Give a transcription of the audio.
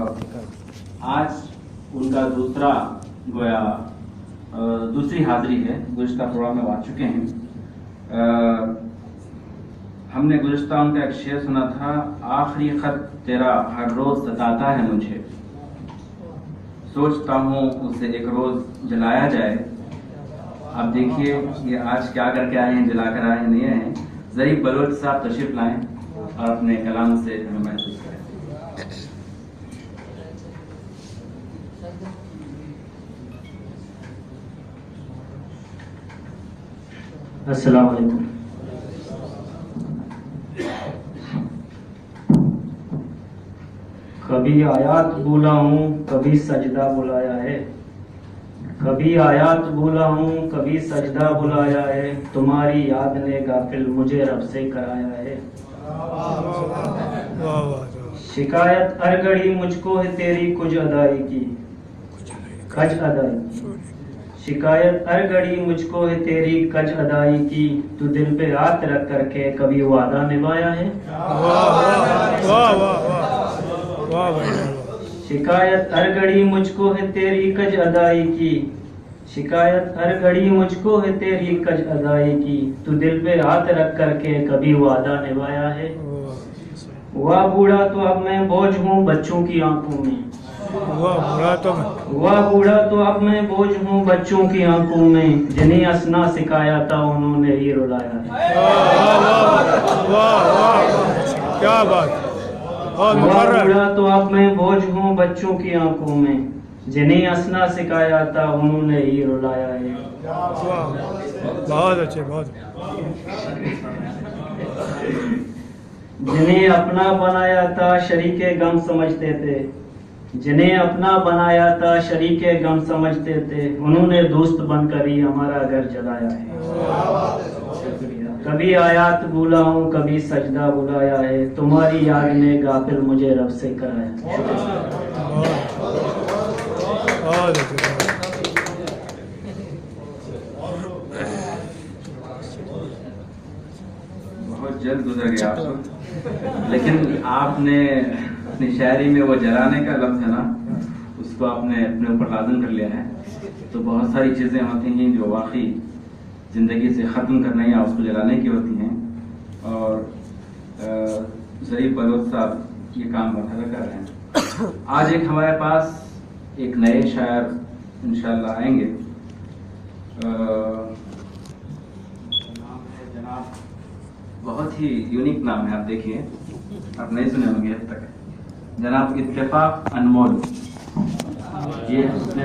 आज उनका दूसरी हाजिरी है। गुज़िश्ता प्रोग्राम में आ चुके हैं। हमने गुज़िश्ता उनका एक शेर सुना था, आखिरी खत तेरा हर रोज सताता है मुझे, सोचता हूँ उसे एक रोज जलाया जाए। अब देखिए ये आज क्या करके आए हैं, जला कर आए नहीं हैं। ज़रीफ बलोच साहब तशरीफ लाएं और अपने कलाम से हमें महसूस करें। अस्सलाम वालेकुम। कभी आयात भूला हूँ कभी सजदा बुलाया है, कभी आयात भूला हूँ कभी सजदा बुलाया है, तुम्हारी याद ने गाफिल मुझे रब से कराया है। शिकायत हर घड़ी मुझको है तेरी कुछ अदाई की, कज अदाई की। शिकायत हर घड़ी मुझको है तेरी कज अदाई की, तू दिल पे हाथ रख करके कभी वादा निभाया है। शिकायत हर घड़ी मुझको है तेरी कज अदाई की, शिकायत हर घड़ी मुझको है तेरी कज अदाई की, तू दिल पे हाथ रख करके कभी वादा निभाया है। हुआ बूढ़ा तो अब मैं बोझ हूँ बच्चों की आंखों में, हुआ बूढ़ा तो अब मैं बोझ हूँ बच्चों की आंखों में, जिन्हें हंसना सिखाया था उन्होंने ही रुलाया है। क्या बात। हुआ बूढ़ा तो अब मैं बोझ हूँ बच्चों की आंखों में, जिन्हें हंसना सिखाया था उन्होंने ही रुलाया है। बहुत अच्छे, बहुत। जिन्हें अपना बनाया था शरीके गम समझते थे, जिन्हें अपना बनाया था शरीके गम समझते थे, उन्होंने दोस्त बनकर ही हमारा घर जलाया है। कभी आयात भूला हूँ कभी सजदा बुलाया है, तुम्हारी याद ने गाफिल मुझे रब से कराया। बहुत जल्द गुजर गया आप, लेकिन आपने अपनी शायरी में वो जलाने का लफ्ज़ है ना, उसको आपने अपने ऊपर लाज़िम कर लिया है। तो बहुत सारी चीज़ें होती हैं जो वाकई ज़िंदगी से ख़त्म करने या उसको जलाने की होती हैं, और ज़रीफ बलोच साहब ये काम बखूबी कर रहे हैं। आज एक हमारे पास एक नए शायर इंशाअल्लाह आएंगे। नाम है जनाब, बहुत ही यूनिक नाम है, आप देखिए, आप नहीं सुने होंगे अब तक। जनाब इत्तेफाक अनमोल, ये उसने